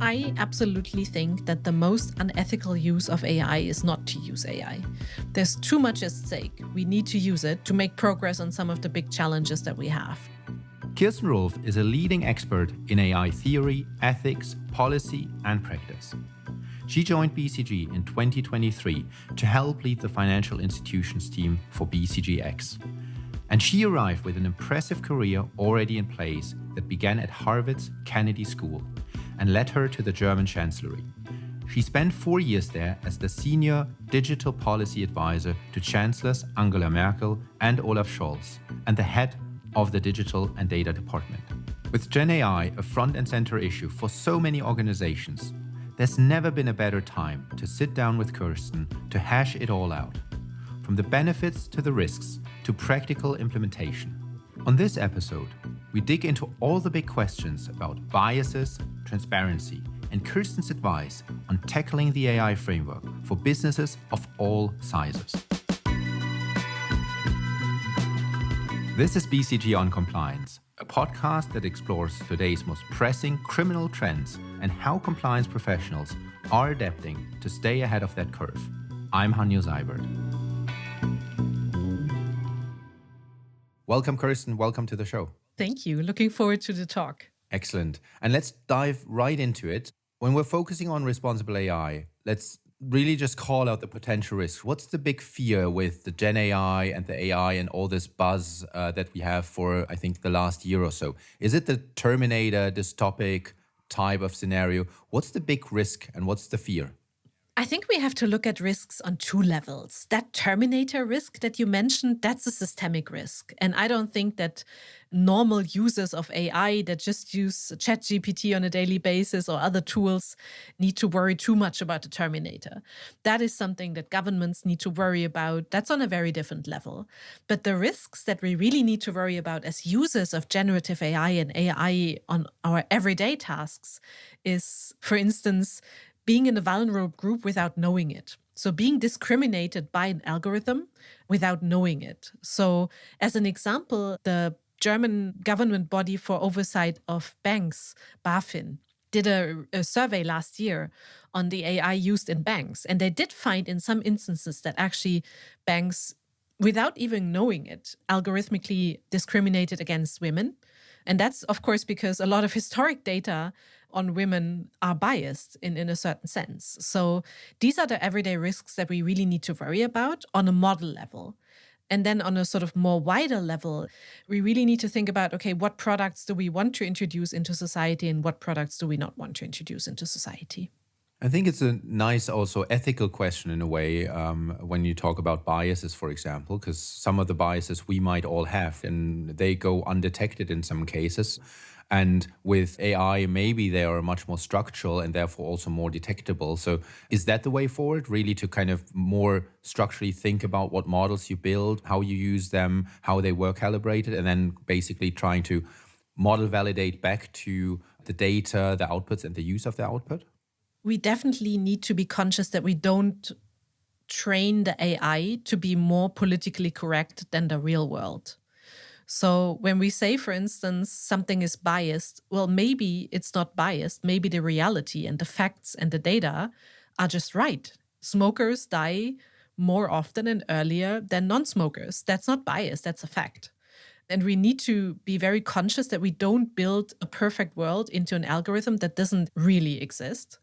I absolutely think that the most unethical use of AI is not to use AI. There's too much at stake. We need to use it to make progress on some of the big challenges that we have. Kirsten Rulf is a leading expert in AI theory, ethics, policy, and practice. She joined BCG in 2023 to help lead the financial institutions team for BCG X. And she arrived with an impressive career already in place that began at Harvard's Kennedy School and led her to the German Chancellery. She spent 4 years there as the senior digital policy advisor to Chancellors Angela Merkel and Olaf Scholz, and the head of the digital and data department. With GenAI a front and center issue for so many organizations, there's never been a better time to sit down with Kirsten to hash it all out, from the benefits to the risks to practical implementation. On this episode, we dig into all the big questions about biases, transparency, and Kirsten's advice on tackling the AI framework for businesses of all sizes. This is BCG on Compliance, a podcast that explores today's most pressing criminal trends and how compliance professionals are adapting to stay ahead of that curve. I'm Hanyo Seibert. Welcome, Kirsten. Welcome to the show. Thank you. Looking forward to the talk. Excellent. And let's dive right into it. When we're focusing on responsible AI, let's really just call out the potential risks. What's the big fear with the Gen AI and the AI and all this buzz that we have for, I think, the last year or so? Is it the Terminator dystopic type of scenario? What's the big risk and what's the fear? I think we have to look at risks on two levels. That Terminator risk that you mentioned, that's a systemic risk. And I don't think that normal users of AI that just use ChatGPT on a daily basis or other tools need to worry too much about the Terminator. That is something that governments need to worry about. That's on a very different level. But the risks that we really need to worry about as users of generative AI and AI on our everyday tasks is, for instance, being in a vulnerable group without knowing it. So being discriminated by an algorithm without knowing it. So as an example, the German government body for oversight of banks, BaFin, did a survey last year on the AI used in banks. And they did find in some instances that actually banks, without even knowing it, algorithmically discriminated against women. And that's, of course, because a lot of historic data on women are biased in a certain sense. So these are the everyday risks that we really need to worry about on a model level. And then on a sort of more wider level, we really need to think about, okay, what products do we want to introduce into society and what products do we not want to introduce into society? I think it's a nice also ethical question in a way when you talk about biases, for example, because some of the biases we might all have and they go undetected in some cases. And with AI, maybe they are much more structural and therefore also more detectable. So is that the way forward, really to kind of more structurally think about what models you build, how you use them, how they were calibrated, and then basically trying to model validate back to the data, the outputs, and the use of the output? We definitely need to be conscious that we don't train the AI to be more politically correct than the real world. So when we say, for instance, something is biased, well, maybe it's not biased. Maybe the reality and the facts and the data are just right. Smokers die more often and earlier than non-smokers. That's not biased. That's a fact. And we need to be very conscious that we don't build a perfect world into an algorithm that doesn't really exist.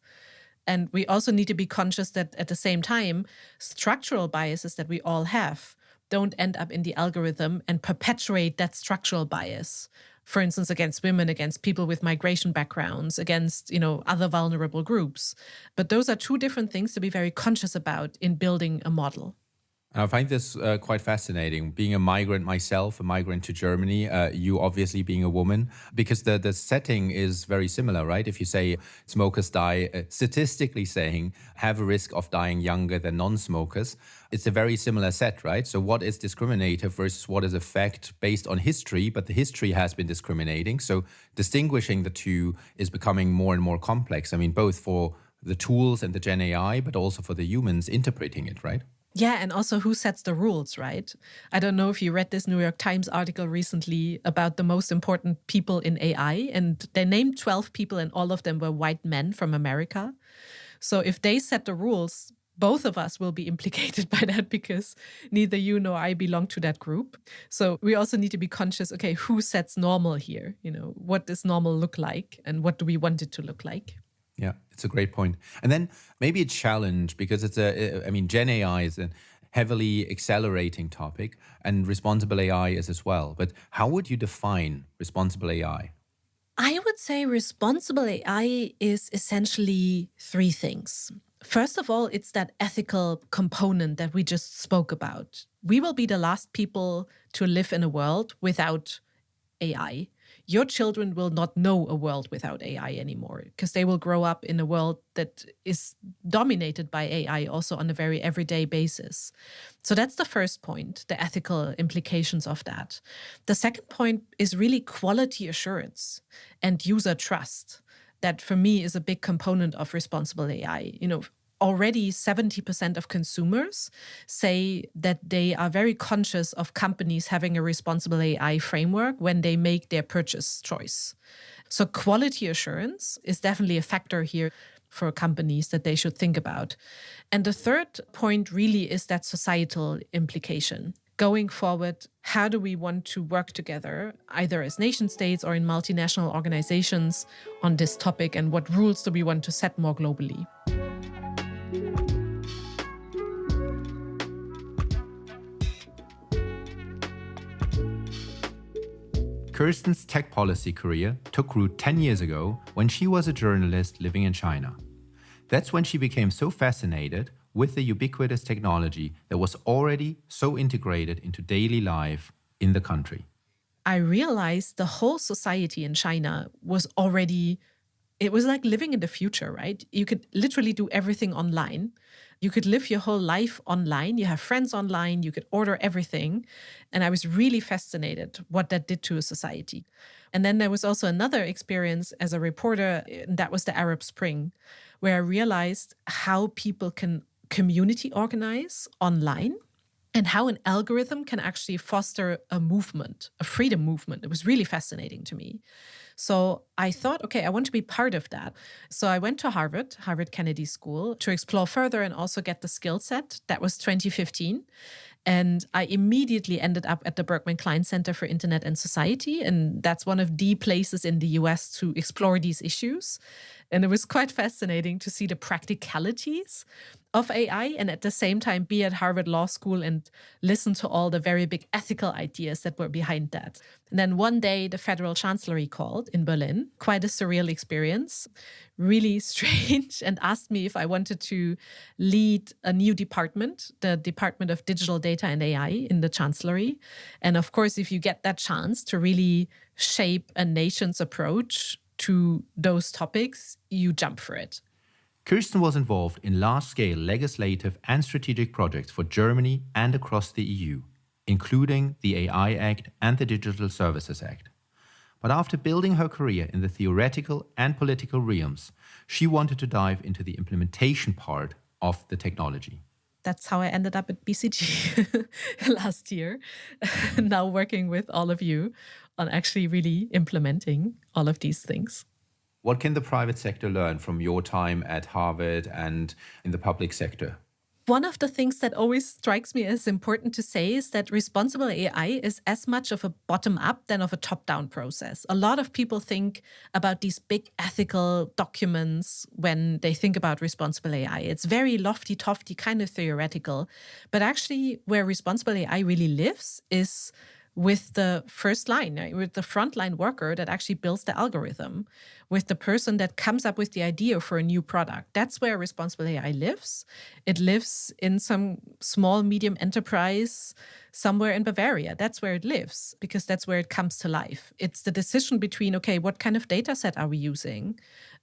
And we also need to be conscious that at the same time, structural biases that we all have don't end up in the algorithm and perpetuate that structural bias. For instance, against women, against people with migration backgrounds, against, other vulnerable groups. But those are two different things to be very conscious about in building a model. I find this quite fascinating. Being a migrant myself, a migrant to Germany, you obviously being a woman, because the setting is very similar, right? If you say smokers die, statistically saying, have a risk of dying younger than non-smokers, it's a very similar set, right? So what is discriminative versus what is a fact based on history, but the history has been discriminating. So distinguishing the two is becoming more and more complex. I mean, both for the tools and the Gen AI, but also for the humans interpreting it, right? Yeah, and also who sets the rules, right? I don't know if you read this New York Times article recently about the most important people in AI, and they named 12 people, and all of them were white men from America. So if they set the rules, both of us will be implicated by that because neither you nor I belong to that group. So we also need to be conscious, okay, who sets normal here? What does normal look like and what do we want it to look like? Yeah, it's a great point. And then maybe a challenge because Gen AI is a heavily accelerating topic and responsible AI is as well. But how would you define responsible AI? I would say responsible AI is essentially three things. First of all, it's that ethical component that we just spoke about. We will be the last people to live in a world without AI. Your children will not know a world without AI anymore because they will grow up in a world that is dominated by AI also on a very everyday basis. So that's the first point, the ethical implications of that. The second point is really quality assurance and user trust. That for me is a big component of responsible AI. Already 70% of consumers say that they are very conscious of companies having a responsible AI framework when they make their purchase choice. So quality assurance is definitely a factor here for companies that they should think about. And the third point really is that societal implication. Going forward, how do we want to work together, either as nation states or in multinational organizations, on this topic, and what rules do we want to set more globally? Kirsten's tech policy career took root 10 years ago when she was a journalist living in China. That's when she became so fascinated with the ubiquitous technology that was already so integrated into daily life in the country. I realized the whole society in China was already, it was like living in the future, right? You could literally do everything online. You could live your whole life online. You have friends online. You could order everything. And I was really fascinated what that did to a society. And then there was also another experience as a reporter, and that was the Arab Spring, where I realized how people can community organize online and how an algorithm can actually foster a movement, a freedom movement. It was really fascinating to me. So I thought, okay, I want to be part of that. So I went to Harvard Kennedy School, to explore further and also get the skill set. That was 2015. And I immediately ended up at the Berkman Klein Center for Internet and Society. And that's one of the places in the US to explore these issues. And it was quite fascinating to see the practicalities of AI and at the same time be at Harvard Law School and listen to all the very big ethical ideas that were behind that. And then one day the federal chancellery called in Berlin, quite a surreal experience, really strange, and asked me if I wanted to lead a new department, the Department of Digital Data and AI in the chancellery. And of course, if you get that chance to really shape a nation's approach to those topics, you jump for it. Kirsten was involved in large-scale legislative and strategic projects for Germany and across the EU, including the AI Act and the Digital Services Act. But after building her career in the theoretical and political realms, she wanted to dive into the implementation part of the technology. That's how I ended up at BCG last year, now working with all of you on actually really implementing all of these things. What can the private sector learn from your time at Harvard and in the public sector? One of the things that always strikes me as important to say is that responsible AI is as much of a bottom-up than of a top-down process. A lot of people think about these big ethical documents when they think about responsible AI. It's very lofty-tofty, kind of theoretical. But actually, where responsible AI really lives is with the first line, right? With the frontline worker that actually builds the algorithm, with the person that comes up with the idea for a new product. That's where responsible AI lives. It lives in some small, medium enterprise somewhere in Bavaria. That's where it lives because that's where it comes to life. It's the decision between, okay, what kind of data set are we using?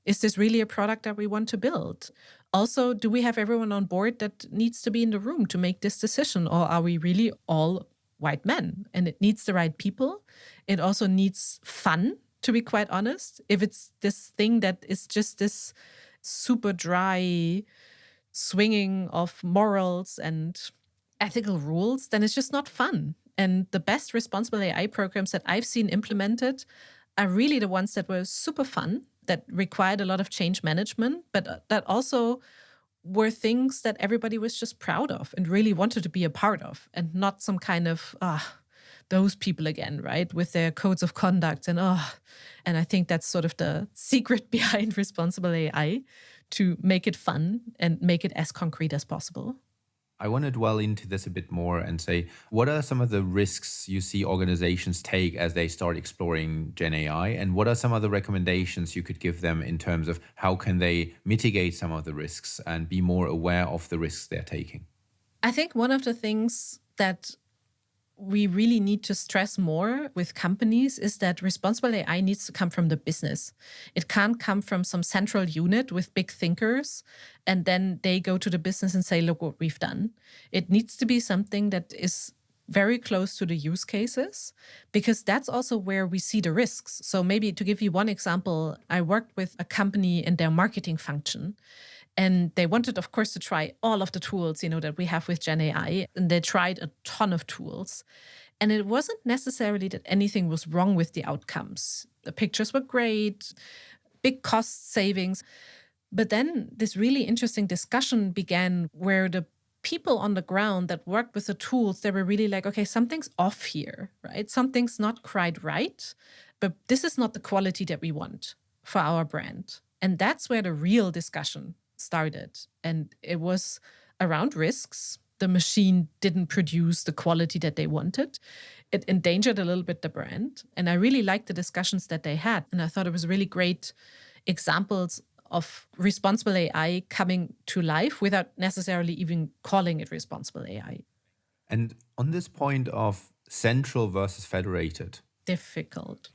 Is this really a product that we want to build? Also, do we have everyone on board that needs to be in the room to make this decision? Or are we really all white men? And it needs the right people. It also needs fun, to be quite honest. If it's this thing that is just this super dry swinging of morals and ethical rules, then it's just not fun. And the best responsible AI programs that I've seen implemented are really the ones that were super fun, that required a lot of change management, but that also were things that everybody was just proud of and really wanted to be a part of, and not some kind of, those people again, right? With their codes of conduct and I think that's sort of the secret behind responsible AI, to make it fun and make it as concrete as possible. I want to dwell into this a bit more and say, what are some of the risks you see organizations take as they start exploring GenAI? And what are some of the recommendations you could give them in terms of how can they mitigate some of the risks and be more aware of the risks they're taking? I think one of the things that we really need to stress more with companies is that responsible AI needs to come from the business. It can't come from some central unit with big thinkers, and then they go to the business and say, look what we've done. It needs to be something that is very close to the use cases, because that's also where we see the risks. So maybe to give you one example, I worked with a company in their marketing function. And they wanted, of course, to try all of the tools, that we have with GenAI. And they tried a ton of tools. And it wasn't necessarily that anything was wrong with the outcomes. The pictures were great, big cost savings. But then this really interesting discussion began where the people on the ground that worked with the tools, they were really like, okay, something's off here, right? Something's not quite right. But this is not the quality that we want for our brand. And that's where the real discussion started. And it was around risks. The machine didn't produce the quality that they wanted. It endangered a little bit the brand. And I really liked the discussions that they had. And I thought it was really great examples of responsible AI coming to life without necessarily even calling it responsible AI. And on this point of central versus federated, difficult.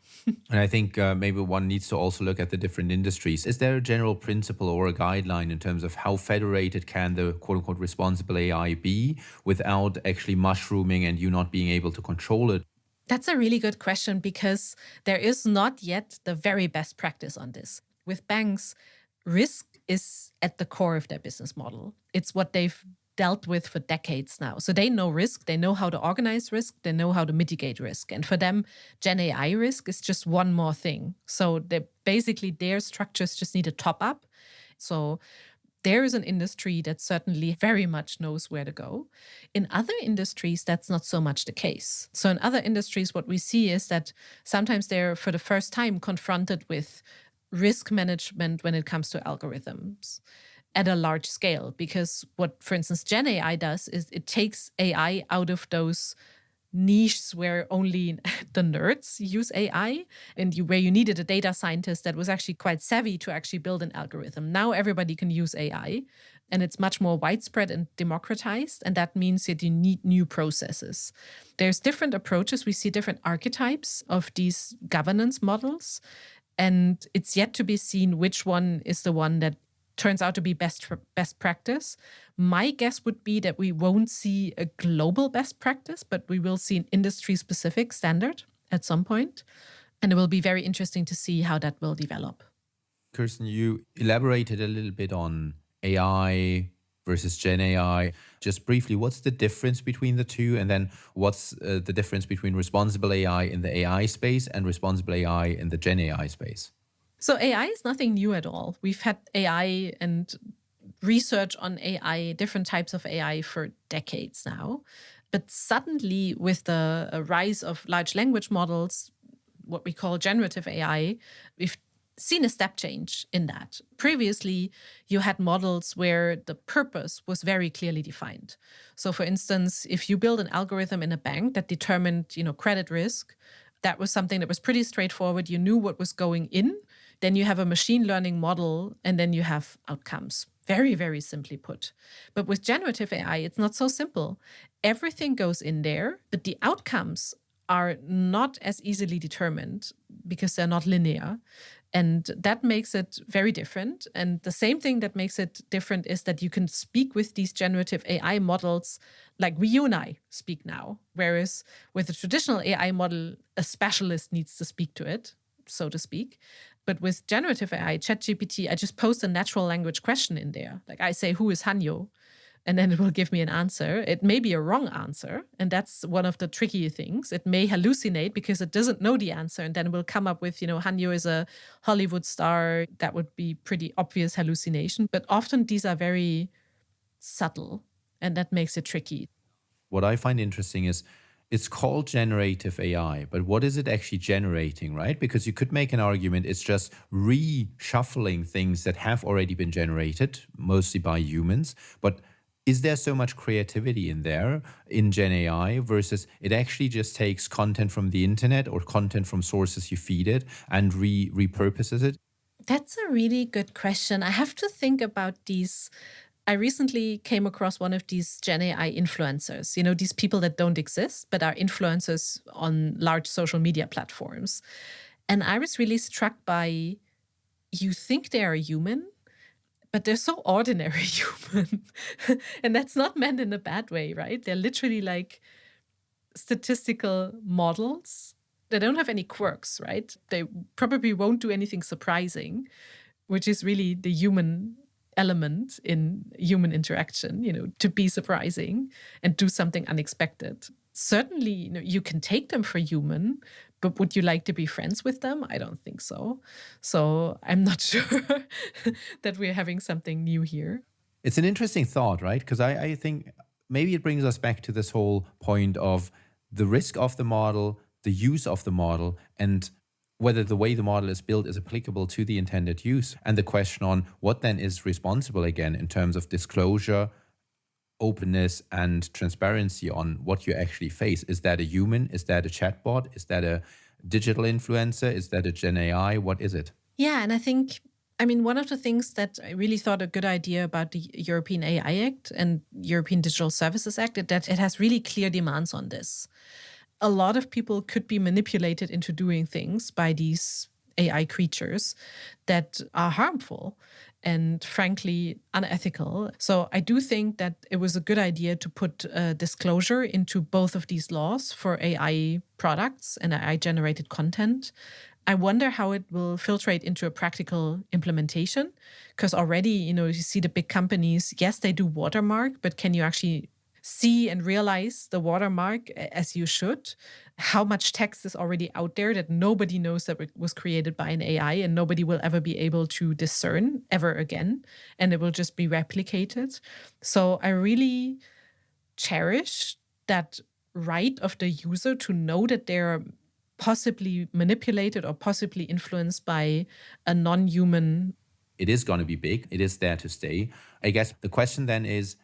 And I think maybe one needs to also look at the different industries. Is there a general principle or a guideline in terms of how federated can the quote unquote responsible AI be without actually mushrooming and you not being able to control it? That's a really good question, because there is not yet the very best practice on this. With banks, risk is at the core of their business model. It's what they've dealt with for decades now. So they know risk, they know how to organize risk, they know how to mitigate risk. And for them, GenAI risk is just one more thing. So basically their structures just need a top up. So there is an industry that certainly very much knows where to go. In other industries, that's not so much the case. So in other industries, what we see is that sometimes they're for the first time confronted with risk management when it comes to algorithms at a large scale. Because what, for instance, GenAI does is it takes AI out of those niches where only the nerds use AI, and where you needed a data scientist that was actually quite savvy to actually build an algorithm. Now everybody can use AI, and it's much more widespread and democratized, and that means that you need new processes. There's different approaches. We see different archetypes of these governance models, and it's yet to be seen which one is the one that turns out to be best practice. My guess would be that we won't see a global best practice, but we will see an industry-specific standard at some point. And it will be very interesting to see how that will develop. Kirsten, you elaborated a little bit on AI versus GenAI. Just briefly, what's the difference between the two? And then what's the difference between responsible AI in the AI space and responsible AI in the GenAI space? So AI is nothing new at all. We've had AI and research on AI, different types of AI for decades now. But suddenly, with the rise of large language models, what we call generative AI, we've seen a step change in that. Previously, you had models where the purpose was very clearly defined. So for instance, if you build an algorithm in a bank that determined, credit risk, that was something that was pretty straightforward. You knew what was going in. Then you have a machine learning model, and then you have outcomes. Very, very simply put. But with generative AI, it's not so simple. Everything goes in there, but the outcomes are not as easily determined because they're not linear. And that makes it very different. And the same thing that makes it different is that you can speak with these generative AI models like you and I speak now. Whereas with a traditional AI model, a specialist needs to speak to it, so to speak. But with generative AI, ChatGPT, I just post a natural language question in there. Like I say, who is Hanyo? and then it will give me an answer. It may be a wrong answer, and that's one of the tricky things. It may hallucinate because it doesn't know the answer, and then it will come up with, Hanyo is a Hollywood star. That would be pretty obvious hallucination. But often these are very subtle, and that makes it tricky. What I find interesting is it's called generative AI, but what is it actually generating, right? Because you could make an argument it's just reshuffling things that have already been generated, mostly by humans. But is there so much creativity in there in GenAI versus it actually just takes content from the internet or content from sources you feed it and repurposes it? That's a really good question. I have to think about these. I recently came across one of these GenAI influencers, these people that don't exist, but are influencers on large social media platforms. And I was really struck by, you think they are human, but they're so ordinary human. And that's not meant in a bad way, right? They're literally like statistical models. They don't have any quirks, right? They probably won't do anything surprising, which is really the human element in human interaction, to be surprising and do something unexpected. Certainly, you can take them for human, but would you like to be friends with them? I don't think so. So I'm not sure that we're having something new here. It's an interesting thought, right? Because I think maybe it brings us back to this whole point of the risk of the model, the use of the model, and whether the way the model is built is applicable to the intended use. And the question on what then is responsible again in terms of disclosure, openness, and transparency on what you actually face. Is that a human? Is that a chatbot? Is that a digital influencer? Is that a Gen AI? What is it? Yeah, and I think, one of the things that I really thought a good idea about the European AI Act and European Digital Services Act is that it has really clear demands on this. A lot of people could be manipulated into doing things by these AI creatures that are harmful and frankly unethical. So I do think that it was a good idea to put disclosure into both of these laws for AI products and AI-generated content. I wonder how it will filtrate into a practical implementation, because already, you see the big companies, yes, they do watermark, but can you actually see and realize the watermark as you should? How much text is already out there that nobody knows that it was created by an AI and nobody will ever be able to discern ever again, and it will just be replicated. So I really cherish that right of the user to know that they're possibly manipulated or possibly influenced by a non-human. It is going to be big. It is there to stay. I guess the question then is,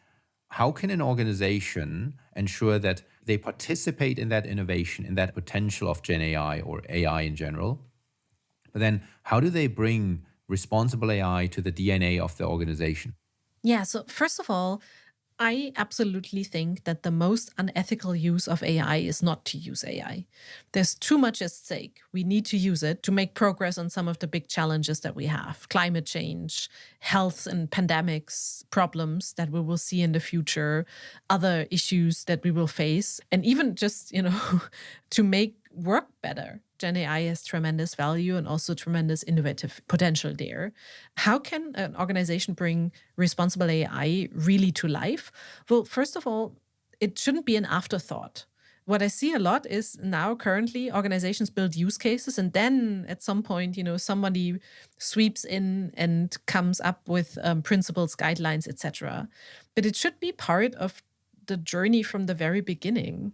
how can an organization ensure that they participate in that innovation, in that potential of Gen AI or AI in general? But then how do they bring responsible AI to the DNA of the organization? Yeah, so first of all, I absolutely think that the most unethical use of AI is not to use AI. There's too much at stake. We need to use it to make progress on some of the big challenges that we have: climate change, health and pandemics, problems that we will see in the future, other issues that we will face, and even just, to make work better. Gen AI has tremendous value and also tremendous innovative potential there. How can an organization bring responsible AI really to life? Well, first of all, it shouldn't be an afterthought. What I see a lot is now currently organizations build use cases and then at some point, somebody sweeps in and comes up with principles, guidelines, etc. But it should be part of the journey from the very beginning.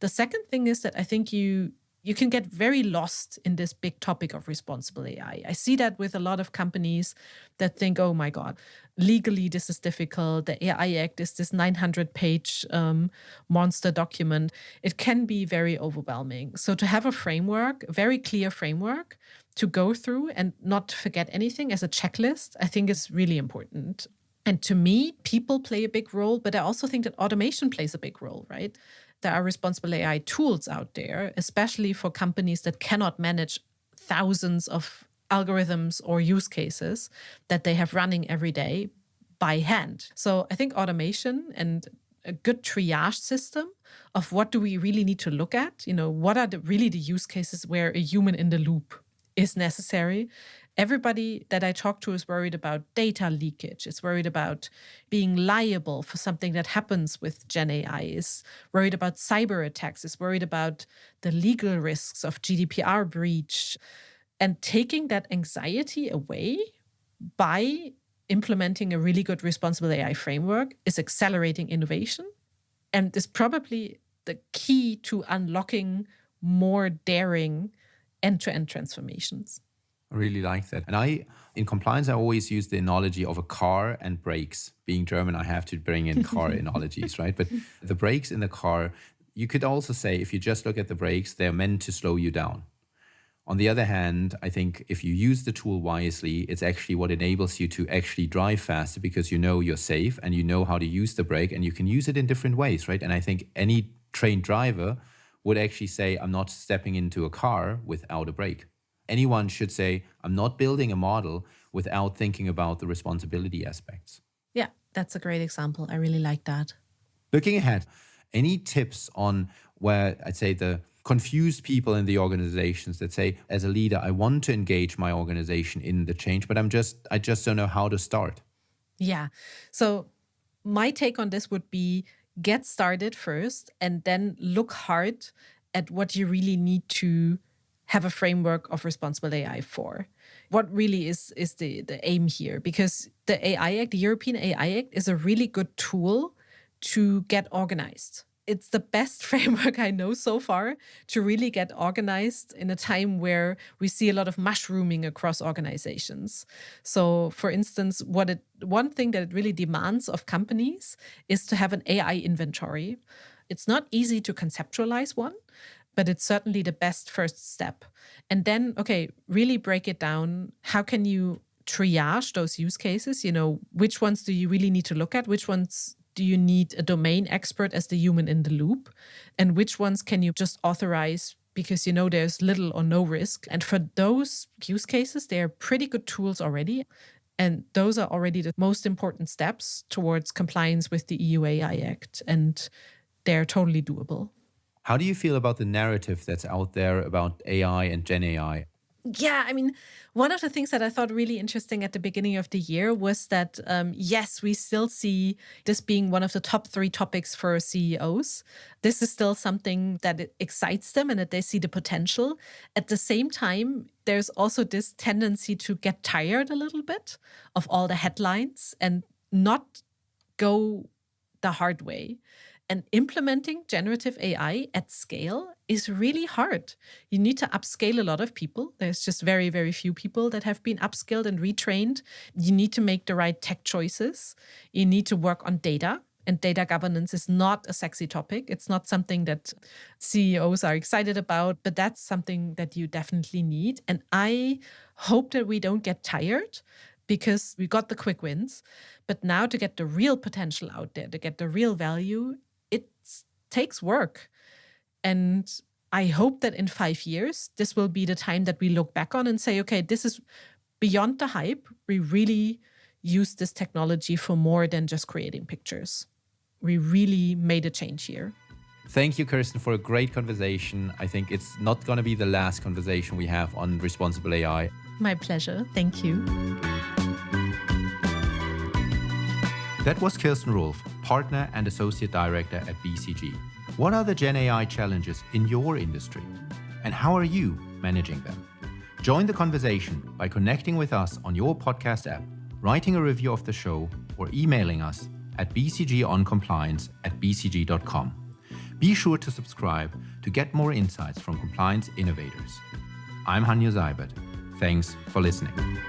The second thing is that I think you can get very lost in this big topic of responsible AI. I see that with a lot of companies that think, oh my God, legally this is difficult. The AI Act is this 900-page monster document. It can be very overwhelming. So to have a framework, a very clear framework to go through and not forget anything as a checklist, I think is really important. And to me, people play a big role, but I also think that automation plays a big role, right? There are responsible AI tools out there, especially for companies that cannot manage thousands of algorithms or use cases that they have running every day by hand. So I think automation and a good triage system of what do we really need to look at, what are really the use cases where a human in the loop is necessary, Everybody that I talk to is worried about data leakage, is worried about being liable for something that happens with GenAI, is worried about cyber attacks, is worried about the legal risks of GDPR breach. And taking that anxiety away by implementing a really good responsible AI framework is accelerating innovation and is probably the key to unlocking more daring end-to-end transformations. I really like that. And in compliance, I always use the analogy of a car and brakes. Being German, I have to bring in car analogies, right? But the brakes in the car, you could also say, if you just look at the brakes, they're meant to slow you down. On the other hand, I think if you use the tool wisely, it's actually what enables you to actually drive faster because you know you're safe and you know how to use the brake and you can use it in different ways, right? And I think any trained driver would actually say, I'm not stepping into a car without a brake. Anyone should say, I'm not building a model without thinking about the responsibility aspects. Yeah, that's a great example. I really like that. Looking ahead, any tips on where I'd say the confused people in the organizations that say, as a leader, I want to engage my organization in the change, but I just don't know how to start? Yeah. So my take on this would be get started first and then look hard at what you really need to have a framework of responsible AI for. What really is the aim here? Because the AI Act, the European AI Act, is a really good tool to get organized. It's the best framework I know so far to really get organized in a time where we see a lot of mushrooming across organizations. So, for instance, one thing that it really demands of companies is to have an AI inventory. It's not easy to conceptualize one, but it's certainly the best first step. And then, really break it down. How can you triage those use cases? Which ones do you really need to look at? Which ones do you need a domain expert as the human in the loop? And which ones can you just authorize because there's little or no risk? And for those use cases, they're pretty good tools already. And those are already the most important steps towards compliance with the EU AI Act. And they're totally doable. How do you feel about the narrative that's out there about AI and GenAI? Yeah, one of the things that I thought really interesting at the beginning of the year was that, yes, we still see this being one of the top 3 topics for CEOs. This is still something that excites them and that they see the potential. At the same time, there's also this tendency to get tired a little bit of all the headlines and not go the hard way. And implementing generative AI at scale is really hard. You need to upscale a lot of people. There's just very, very few people that have been upskilled and retrained. You need to make the right tech choices. You need to work on data. And data governance is not a sexy topic. It's not something that CEOs are excited about, but that's something that you definitely need. And I hope that we don't get tired because we got the quick wins. But now to get the real potential out there, to get the real value, it takes work. And I hope that in 5 years, this will be the time that we look back on and say, okay, this is beyond the hype. We really use this technology for more than just creating pictures. We really made a change here. Thank you, Kirsten, for a great conversation. I think it's not going to be the last conversation we have on responsible AI. My pleasure. Thank you. That was Kirsten Rulf, Partner and Associate Director at BCG. What are the GenAI challenges in your industry? And how are you managing them? Join the conversation by connecting with us on your podcast app, writing a review of the show, or emailing us at bcgoncompliance@bcg.com. Be sure to subscribe to get more insights from compliance innovators. I'm Hanya Seibert. Thanks for listening.